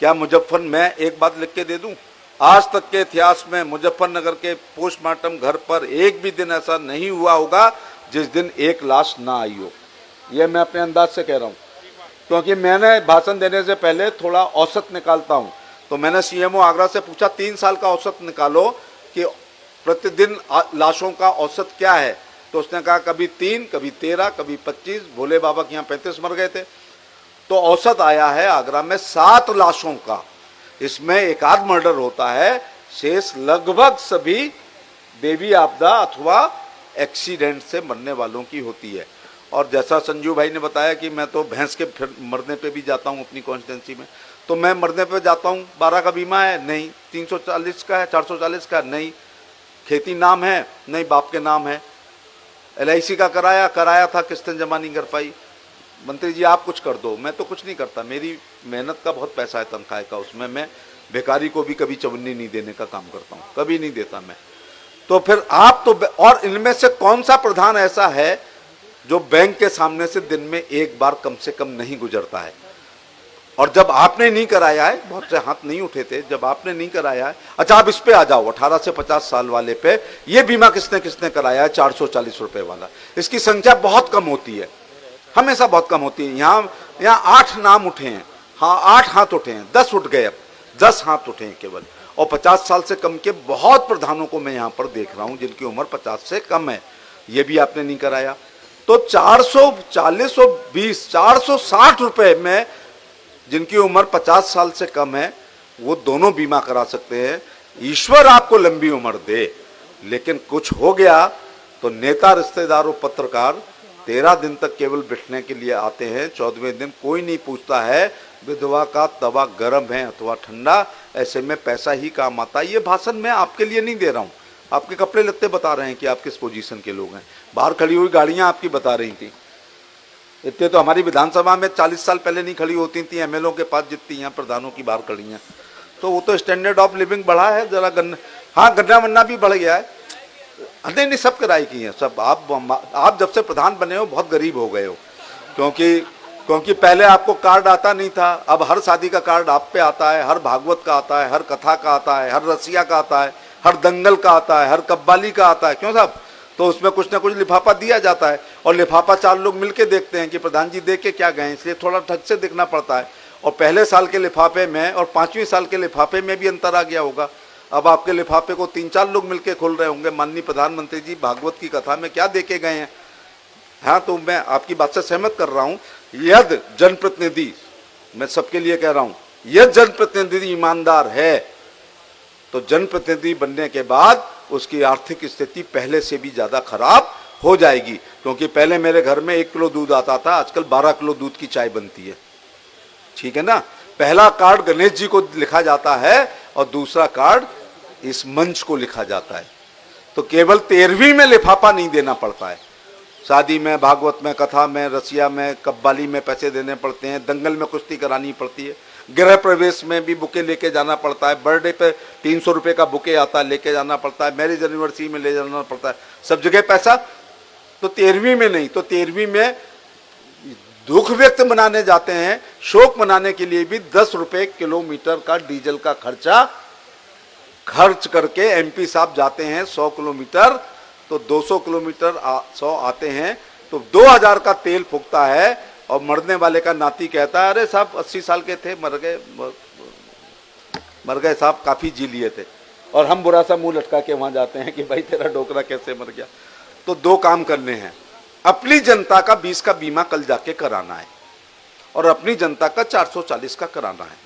क्या मुजफ्फर, मैं एक बात लिख के दे दूं, आज तक के इतिहास में मुजफ्फरनगर के पोस्टमार्टम घर पर एक भी दिन ऐसा नहीं हुआ होगा जिस दिन एक लाश ना आई हो। यह मैं अपने अंदाज से कह रहा हूं, क्योंकि मैंने भाषण देने से पहले थोड़ा औसत निकालता हूं। तो मैंने सीएमओ आगरा से पूछा 3 साल का औसत निकालो कि प्रतिदिन लाशों का औसत क्या है। तो उसने कहा कभी 3, कभी 13, कभी 25, भोले बाबा के यहाँ 35 मर गए थे। तो औसत आया है आगरा में 7 लाशों का। इसमें एक आध मर्डर होता है, शेष लगभग सभी देवी आपदा अथवा एक्सीडेंट से मरने वालों की होती है। और जैसा संजू भाई ने बताया कि मैं तो भैंस के फिर मरने पे भी जाता हूँ अपनी कॉन्स्टिट्यूंसी में, तो मैं मरने पे जाता हूँ, 12 का बीमा है नहीं, 340 का है, 440 का नहीं, खेती नाम है नहीं, बाप के नाम है, LIC का कराया था, किस्तें जमा नहीं कर पाई। मंत्री जी आप कुछ कर दो। मैं तो कुछ नहीं करता, मेरी मेहनत का बहुत पैसा है तनख्वाह का, उसमें मैं भिखारी को भी कभी चवन्नी नहीं देने का काम करता हूँ, कभी नहीं देता मैं। तो फिर आप तो, और इनमें से कौन सा प्रधान ऐसा है जो बैंक के सामने से दिन में एक बार कम से कम नहीं गुजरता है? और जब आपने नहीं कराया है, बहुत से हाथ नहीं उठे थे, जब आपने नहीं कराया है, अच्छा आप इस पे आ जाओ 18 से 50 साल वाले पे, ये बीमा किसने किसने कराया है 440 रुपए वाला। इसकी संख्या बहुत कम होती है, हमेशा बहुत कम होती है। यहाँ 8 नाम उठे हैं, हाँ 8 हाथ उठे हैं, 10 उठ गए, अब 10 हाथ उठे हैं केवल। और 50 साल से कम के बहुत प्रधानों को मैं यहाँ पर देख रहा हूँ जिनकी उम्र 50 से कम है, ये भी आपने नहीं कराया। तो 440 और 20, 460 रुपए में जिनकी उम्र 50 साल से कम है वो दोनों बीमा करा सकते हैं। ईश्वर आपको लंबी उम्र दे, लेकिन कुछ हो गया तो नेता, रिश्तेदार और पत्रकार 13 दिन तक केवल बैठने के लिए आते हैं, 14वें दिन कोई नहीं पूछता है विधवा का तवा गर्म है अथवा ठंडा, ऐसे में पैसा ही काम आता है। ये भाषण मैं आपके लिए नहीं दे रहा हूँ, आपके कपड़े लत्ते बता रहे हैं कि आप किस पोजीशन के लोग हैं। बाहर खड़ी हुई गाड़ियां आपकी बता रही थी, इतने तो हमारी विधानसभा में 40 साल पहले नहीं खड़ी होती थी MLO के पास जितनी यहाँ प्रधानों की बाहर खड़ी हैं। तो वो तो स्टैंडर्ड ऑफ लिविंग बढ़ा है जरा, हाँ गन्ना वन्ना भी बढ़ गया है, नहीं सब कराई की है सब। आप जब से प्रधान बने हो बहुत गरीब हो गए हो, क्योंकि पहले आपको कार्ड आता नहीं था, अब हर शादी का कार्ड आप पे आता है, हर भागवत का आता है, हर कथा का आता है, हर रसिया का आता है, हर दंगल का आता है, हर कव्वाली का आता है। क्यों साहब? तो उसमें कुछ ना कुछ लिफाफा दिया जाता है, और लिफाफा 4 लोग मिलके देखते हैं कि प्रधान जी दे के क्या गए, इसलिए थोड़ा ठग से देखना पड़ता है। और पहले साल के लिफाफे में और 5वीं साल के लिफाफे में भी अंतर आ गया होगा। अब आपके लिफाफे को 3-4 लोग मिलके खोल रहे होंगे, माननीय प्रधानमंत्री जी भागवत की कथा में क्या देके गए हैं। हाँ, तो मैं आपकी बात से सहमत कर रहा हूँ। यदि जनप्रतिनिधि, मैं सबके लिए कह रहा हूँ, यदि जनप्रतिनिधि ईमानदार है तो जनप्रतिनिधि बनने के बाद उसकी आर्थिक स्थिति पहले से भी ज़्यादा खराब हो जाएगी। क्योंकि पहले मेरे घर में 1 किलो दूध आता था, आजकल 12 किलो दूध की चाय बनती है। ठीक है ना। पहला कार्ड गणेश जी को लिखा जाता है और दूसरा कार्ड इस मंच को लिखा जाता है। तो केवल 13वीं में लिफाफा नहीं देना पड़ता है। शादी में, भागवत में, कथा में, रसिया में, कव्वाली में पैसे देने पड़ते हैं, दंगल में कुश्ती करानी पड़ती है, गृह प्रवेश में भी बुके लेके जाना पड़ता है, बर्थडे पे 300 रुपये का बुके आता है लेके जाना पड़ता है, मैरिज एनिवर्सरी में ले जाना पड़ता है, सब जगह पैसा। तो 13वीं में नहीं, तो 13वीं में दुख व्यक्त मनाने जाते हैं, शोक मनाने के लिए भी 10 रुपये किलोमीटर का डीजल का खर्च करके एमपी साहब जाते हैं 100 किलोमीटर, तो 200 किलोमीटर 100 आते हैं, तो 2000 का तेल फूकता है। और मरने वाले का नाती कहता है, अरे साहब 80 साल के थे, मर गए साहब, काफ़ी जी लिए थे। और हम बुरा सा मुंह लटका के वहाँ जाते हैं कि भाई तेरा डोकरा कैसे मर गया। तो 2 काम करने हैं, अपनी जनता का 20 का बीमा कल जाके कराना है और अपनी जनता का 440 का कराना है।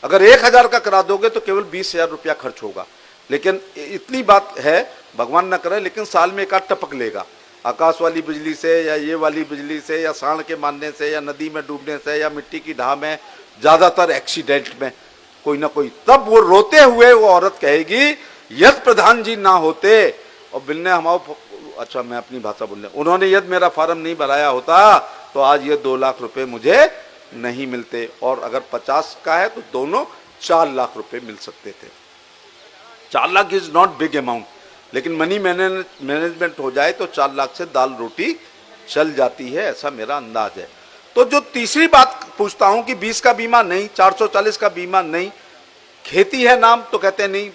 अगर 1000 का करा दोगे तो केवल 20,000 रुपया खर्च होगा। लेकिन इतनी बात है, भगवान न करे, लेकिन साल में एक आध टपक लेगा, आकाश वाली बिजली से या ये वाली बिजली से या सांड के मारने से या नदी में डूबने से या मिट्टी की ढाह में, ज़्यादातर एक्सीडेंट में कोई ना कोई। तब वो रोते हुए वो औरत कहेगी, यदि प्रधान जी ना होते और बिलने हमारे, अच्छा मैं अपनी भाषा बोलने, उन्होंने यदि मेरा फार्म नहीं भराया होता तो आज ये 2 लाख रुपए मुझे नहीं मिलते। और अगर 50 का है तो दोनों 4 लाख रुपए मिल सकते थे। 4 lakh is not big amount, लेकिन मनी मैनेजमेंट हो जाए तो 4 लाख से दाल रोटी चल जाती है, ऐसा मेरा अंदाज है। तो जो तीसरी बात पूछता हूं कि 20 का बीमा नहीं, 440 का बीमा नहीं, खेती है नाम तो कहते हैं नहीं,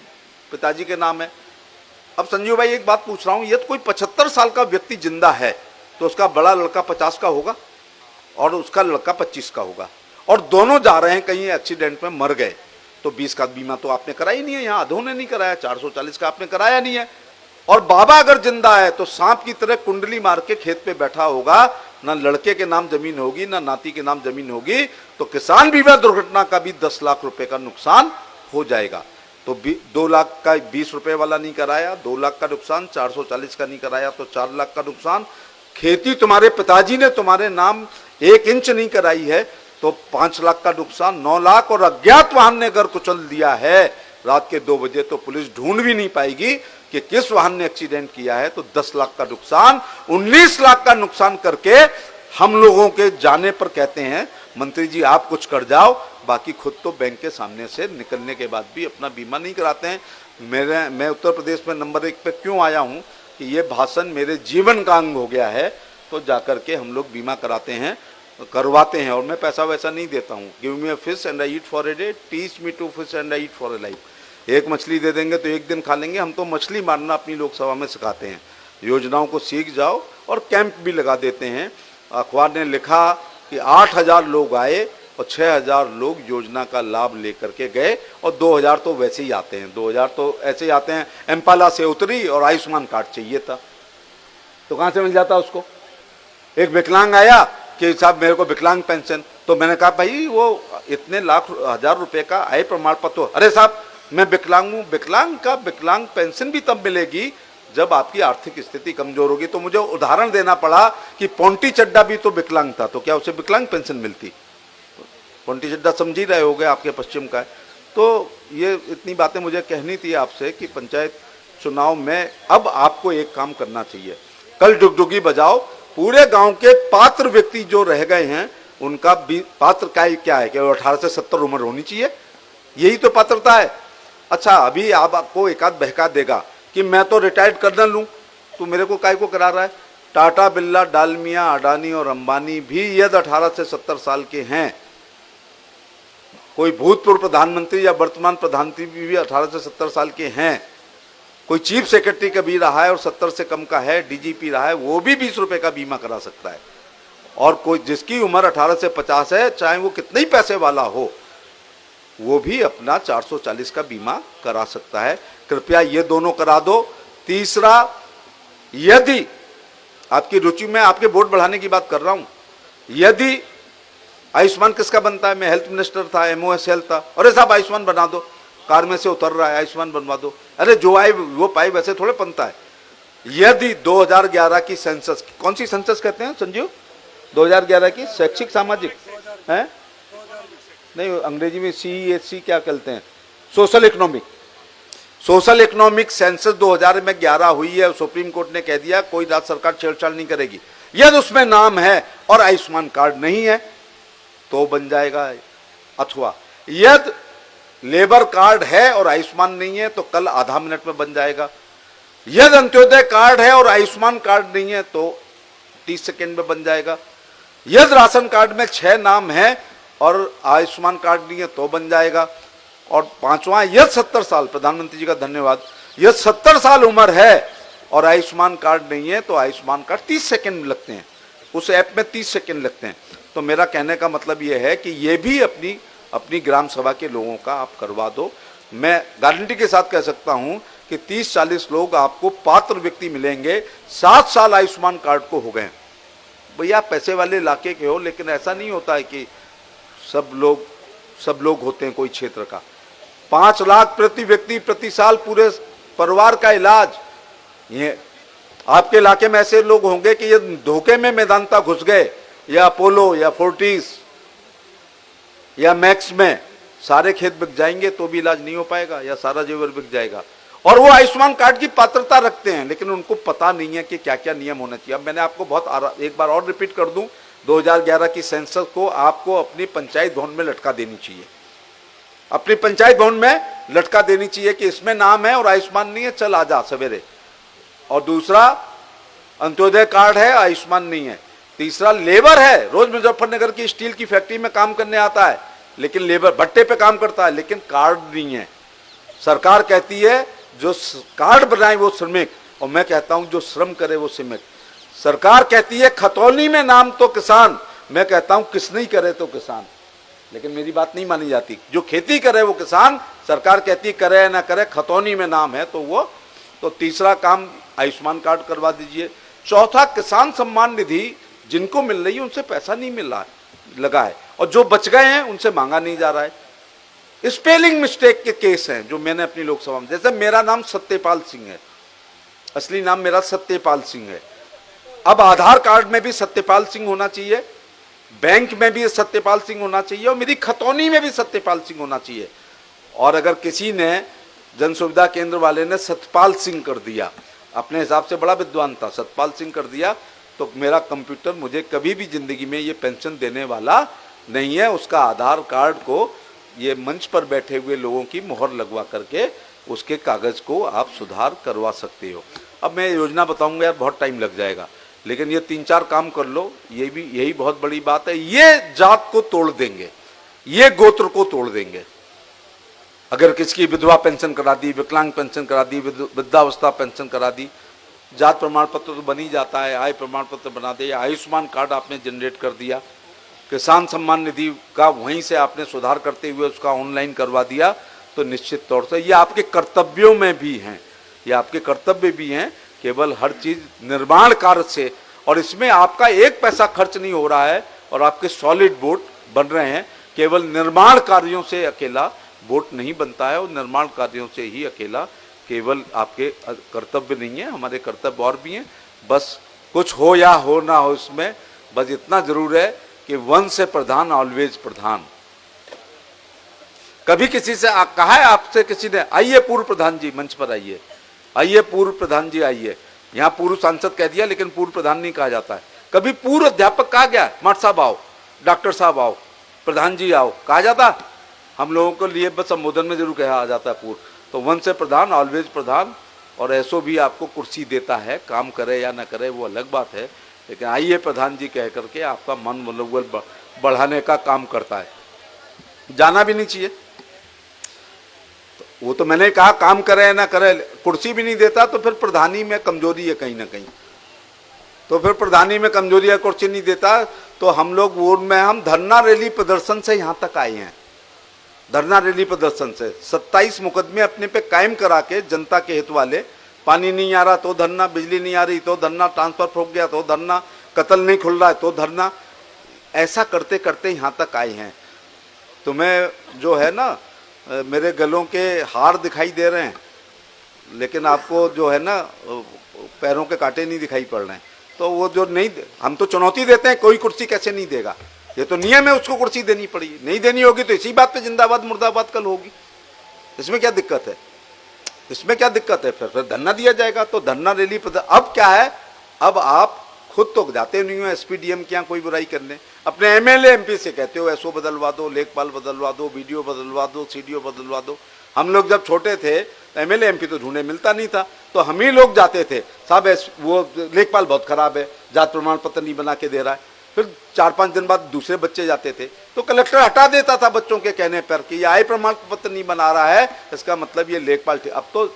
पिताजी के नाम है। अब संजीव भाई एक बात पूछ रहा हूं, यदि कोई 75 साल का व्यक्ति जिंदा है तो उसका बड़ा लड़का 50 का होगा और उसका लड़का 25 का होगा, और दोनों जा रहे हैं कहीं एक्सीडेंट में मर गए, तो 20 का बीमा तो आपने कराया ही नहीं है। यहाँ अधों ने नहीं कराया, 440 का आपने कराया नहीं है। और बाबा अगर जिंदा है तो सांप की तरह कुंडली मार के खेत पे बैठा होगा, ना लड़के के नाम जमीन होगी ना नाती के नाम जमीन होगी, तो किसान बीमा दुर्घटना का भी 10 लाख रुपए का नुकसान हो जाएगा। तो 2 लाख का 20 रुपए वाला नहीं कराया, 2 लाख का नुकसान, 440 का नहीं कराया तो 4 लाख का नुकसान। खेती तुम्हारे पिताजी ने तुम्हारे नाम 1 इंच नहीं कराई है तो 5 लाख का नुकसान, 9 लाख। और अज्ञात वाहन ने अगर कुचल दिया है रात के 2 बजे तो पुलिस ढूंढ भी नहीं पाएगी कि किस वाहन ने एक्सीडेंट किया है, तो 10 लाख का नुकसान, 19 लाख का नुकसान करके हम लोगों के जाने पर कहते हैं मंत्री जी आप कुछ कर जाओ, बाकी खुद तो बैंक के सामने से निकलने के बाद भी अपना बीमा नहीं कराते हैं। मैं उत्तर प्रदेश में नंबर 1 पे क्यों आया हूं कि ये भाषण मेरे जीवन का अंग हो गया है, तो जाकर के हम लोग बीमा कराते हैं, करवाते हैं। और मैं पैसा वैसा नहीं देता हूँ। Give me a fish and I eat for a day, teach me to fish and I eat for a life. एक मछली दे देंगे तो एक दिन खा लेंगे। हम तो मछली मारना अपनी लोकसभा में सिखाते हैं। योजनाओं को सीख जाओ, और कैंप भी लगा देते हैं। अखबार ने लिखा कि 8000 लोग आए और 6000 लोग योजना का लाभ लेकर के गए, और 2000 तो वैसे ही आते हैं। 2000 तो ऐसे ही आते हैं, एम्पाला से उतरी और आयुष्मान कार्ड चाहिए था तो कहाँ से मिल जाता उसको। एक विकलांग आया कि साहब मेरे को विकलांग पेंशन, तो मैंने कहा भाई वो इतने लाख 1000 रुपए का आय प्रमाण पत्र, अरे साहब मैं विकलांग हूँ। विकलांग का विकलांग पेंशन भी तब मिलेगी जब आपकी आर्थिक स्थिति कमजोर होगी। तो मुझे उदाहरण देना पड़ा कि पोंटी चड्डा भी तो विकलांग था, तो क्या उसे विकलांग पेंशन मिलती। पोंटी चड्डा समझ ही रहे हो गए आपके पश्चिम का है। तो ये इतनी बातें मुझे कहनी थी आपसे कि पंचायत चुनाव में अब आपको एक काम करना चाहिए, कल डुगडुगी बजाओ, पूरे गांव के पात्र व्यक्ति जो रह गए हैं उनका पात्र क्या है कि 18 से 70 उम्र होनी चाहिए, यही तो पात्रता है। अच्छा अभी आपको एक आध बहका देगा कि मैं तो रिटायर्ड कर्नल हूं, तो मेरे को काय को करा रहा है। टाटा, बिरला, डालमिया, अडानी और अंबानी भी यदि 18 से 70 साल के हैं, कोई भूतपूर्व प्रधानमंत्री या वर्तमान प्रधानमंत्री भी 18 से 70 साल के हैं, कोई चीफ सेक्रेटरी का भी रहा है और 70 से कम का है, डीजीपी रहा है, वो भी 20 रुपए का बीमा करा सकता है। और कोई जिसकी उम्र 18 से 50 है, चाहे वो कितने ही पैसे वाला हो, वो भी अपना 440 का बीमा करा सकता है। कृपया ये दोनों करा दो। तीसरा, यदि आपकी रुचि में, आपके वोट बढ़ाने की बात कर रहा हूं, यदि आयुष्मान किसका बनता है, मैं हेल्थ मिनिस्टर था, एमओएस हेल्थ था, अरे साहब आयुष्मान बना दो, कार में से उतर रहा है, आयुष्मान बनवा दो। अरे जो आए वो पाए, वैसे थोड़े बनता है। यदि 2011 की सेंसस, कौन सी सेंसस कहते हैं संजीव? 2011 की शैक्षिक सामाजिक है, नहीं अंग्रेजी में CESC क्या कहते हैं, social economic, social economic census 2011 हुई है। सुप्रीम कोर्ट ने कह दिया कोई राज्य सरकार छेड़छाड़ नहीं करेगी। यदि उसमें नाम है और आयुष्मान कार्ड नहीं है तो बन जाएगा, अथवा यदि लेबर कार्ड है और आयुष्मान नहीं है तो कल आधा मिनट में बन जाएगा। यदि अंत्योदय कार्ड है और आयुष्मान कार्ड नहीं है तो 30 सेकेंड में बन जाएगा। यदि राशन कार्ड में 6 नाम है और आयुष्मान कार्ड नहीं है तो बन जाएगा। और पांचवा, यदि 70 साल, प्रधानमंत्री जी का धन्यवाद, यदि 70 साल उम्र है और आयुष्मान कार्ड नहीं है तो आयुष्मान कार्ड 30 सेकेंड लगते हैं, उस ऐप में 30 सेकेंड लगते हैं। तो मेरा कहने का मतलब यह है कि ये भी अपनी ग्राम सभा के लोगों का आप करवा दो। मैं गारंटी के साथ कह सकता हूं कि 30-40 लोग आपको पात्र व्यक्ति मिलेंगे, 7 साल आयुष्मान कार्ड को हो गए। भैया पैसे वाले इलाके के हो, लेकिन ऐसा नहीं होता है कि सब लोग होते हैं कोई क्षेत्र का। 5 लाख प्रति व्यक्ति प्रति साल पूरे परिवार का इलाज। ये आपके इलाके में ऐसे लोग होंगे कि ये धोखे में मैदानता घुस गए, या अपोलो या फोर्टिस या मैक्स में, सारे खेत बिक जाएंगे तो भी इलाज नहीं हो पाएगा, या सारा जेवर बिक जाएगा। और वो आयुष्मान कार्ड की पात्रता रखते हैं, लेकिन उनको पता नहीं है कि क्या क्या नियम होना चाहिए। अब मैंने आपको एक बार और रिपीट कर दूं, 2011 की सेंसस को आपको अपनी पंचायत भवन में लटका देनी चाहिए, अपनी पंचायत भवन में लटका देनी चाहिए कि इसमें नाम है और आयुष्मान नहीं है, चल आ जा सवेरे। और दूसरा, अंत्योदय कार्ड है, आयुष्मान नहीं है। तीसरा, लेबर है, रोज मुजफ्फरनगर की स्टील की फैक्ट्री में काम करने आता है, लेकिन लेबर भट्टे पे काम करता है, लेकिन कार्ड नहीं है। सरकार कहती है जो कार्ड बनाए वो श्रमिक, और मैं कहता हूं जो श्रम करे वो श्रमिक। सरकार कहती है खतौनी में नाम तो किसान, मैं कहता हूं किसनी करे तो किसान, लेकिन मेरी बात नहीं मानी जाती। जो खेती करे वो किसान, सरकार कहती है करे ना करे, खतौनी में नाम है तो वो। तो तीसरा काम आयुष्मान कार्ड करवा दीजिए। चौथा, किसान सम्मान निधि जिनको मिल रही है उनसे पैसा नहीं मिल रहा है, लगा है, और जो बच गए हैं उनसे मांगा नहीं जा रहा है। स्पेलिंग मिस्टेक के केस हैं जो मैंने अपनी लोकसभा में, जैसे मेरा नाम सत्यपाल सिंह है, असली नाम मेरा सत्यपाल सिंह है, अब आधार कार्ड में भी सत्यपाल सिंह होना चाहिए, बैंक में भी सत्यपाल सिंह होना चाहिए, और मेरी खतौनी में भी सत्यपाल सिंह होना चाहिए। और अगर किसी ने, जन सुविधा केंद्र वाले ने सतपाल सिंह कर दिया, अपने हिसाब से बड़ा विद्वान था, सतपाल सिंह कर दिया, तो मेरा कंप्यूटर मुझे कभी भी जिंदगी में ये पेंशन देने वाला नहीं है। उसका आधार कार्ड को ये मंच पर बैठे हुए लोगों की मोहर लगवा करके उसके कागज को आप सुधार करवा सकते हो। अब मैं योजना बताऊंगा यार, बहुत टाइम लग जाएगा, लेकिन ये 3-4 काम कर लो, यही बहुत बड़ी बात है। ये जात को तोड़ देंगे, ये गोत्र को तोड़ देंगे। अगर किसकी विधवा पेंशन करा दी, विकलांग पेंशन करा दी, वृद्धावस्था पेंशन करा दी, जात प्रमाण पत्र तो बन ही जाता है, आय प्रमाण पत्र बना दिया, आयुष्मान कार्ड आपने जनरेट कर दिया, किसान सम्मान निधि का वहीं से आपने सुधार करते हुए उसका ऑनलाइन करवा दिया, तो निश्चित तौर से ये आपके कर्तव्यों में भी हैं, ये आपके कर्तव्य भी हैं। केवल हर चीज़ निर्माण कार्य से, और इसमें आपका 1 पैसा खर्च नहीं हो रहा है, और आपके सॉलिड वोट बन रहे हैं। केवल निर्माण कार्यों से अकेला वोट नहीं बनता है, और निर्माण कार्यों से ही अकेला केवल आपके कर्तव्य नहीं है, हमारे कर्तव्य और भी हैं। बस कुछ हो या हो ना हो, इसमें बस इतना जरूर है कि वंश से प्रधान ऑलवेज प्रधान। कभी किसी से कहा है आपसे किसी ने, आइए पूर्व प्रधान जी मंच पर आइए, आइए पूर्व प्रधान जी आइए, यहाँ पूर्व सांसद कह दिया लेकिन पूर्व प्रधान नहीं कहा जाता है। कभी पूर्व अध्यापक कहा गया, माट साहब आओ, डॉक्टर साहब आओ, प्रधान जी आओ, कहा जाता? हम लोगों को लिए बस संबोधन में जरूर कहा जाता है पूर्व। तो वंश से प्रधान ऑलवेज प्रधान, और ऐसो भी आपको कुर्सी देता है, काम करे या ना करे वो अलग बात है, लेकिन आइए प्रधान जी कह करके आपका मन मनोबल बढ़ाने का काम करता है। जाना भी नहीं चाहिए, वो तो मैंने कहा काम करे या ना करे, कुर्सी भी नहीं देता तो फिर प्रधानी में कमजोरी है कहीं ना कहीं, तो फिर प्रधानी में कमजोरी है, कुर्सी नहीं देता। तो हम लोग वो में हम धरना रैली प्रदर्शन से यहाँ तक आए हैं, धरना रैली प्रदर्शन से 27 मुकदमे अपने पे कायम करा के जनता के हित वाले, पानी नहीं आ रहा तो धरना, बिजली नहीं आ रही तो धरना, ट्रांसफर फूक गया तो धरना, कत्ल नहीं खुल रहा है तो धरना, ऐसा करते करते यहाँ तक आए हैं। तो मैं जो है ना मेरे गलों के हार दिखाई दे रहे हैं, लेकिन आपको जो है ना पैरों के कांटे नहीं दिखाई पड़ रहे हैं। तो वो जो नहीं, हम तो चुनौती देते हैं, कोई कुर्सी कैसे नहीं देगा, ये तो नियम है, उसको कुर्सी देनी पड़ेगी। नहीं देनी होगी तो इसी बात पे जिंदाबाद मुर्दाबाद कल होगी, इसमें क्या दिक्कत है? इसमें क्या दिक्कत है? फिर धरना दिया जाएगा। तो धरना रैली अब क्या है, अब आप खुद तो जाते नहीं हो एसपीडीएम के यहाँ कोई बुराई करने, अपने एमएलए एमपी से कहते हो एसओ बदलवा दो, लेखपाल बदलवा दो, बीडीओ बदलवा दो, सीडीओ बदलवा दो। हम लोग जब छोटे थे एमएलए एमपी तो ढूंढने मिलता नहीं था, तो हम ही लोग जाते थे, साहब वो लेखपाल बहुत खराब है, जात प्रमाण पत्र नहीं बना के दे रहा है। फिर 4-5 दिन बाद दूसरे बच्चे जाते थे, तो कलेक्टर हटा देता था बच्चों के कहने पर कि ये आय प्रमाण पत्र नहीं बना रहा है, इसका मतलब ये लेखपाल। अब तो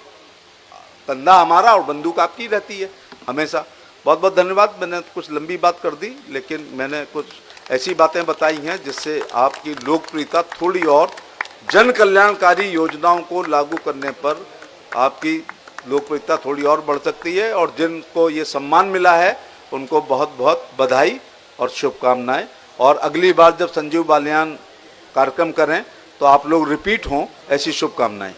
धंधा हमारा और बंदूक आपकी रहती है हमेशा। बहुत बहुत धन्यवाद। मैंने कुछ लंबी बात कर दी, लेकिन मैंने कुछ ऐसी बातें बताई हैं जिससे आपकी लोकप्रियता थोड़ी और, जन कल्याणकारी योजनाओं को लागू करने पर आपकी लोकप्रियता थोड़ी और बढ़ सकती है। और जिनको ये सम्मान मिला है उनको बहुत बहुत बधाई और शुभकामनाएं। और अगली बार जब संजीव बालियान कार्यक्रम करें तो आप लोग रिपीट हों, ऐसी शुभकामनाएं।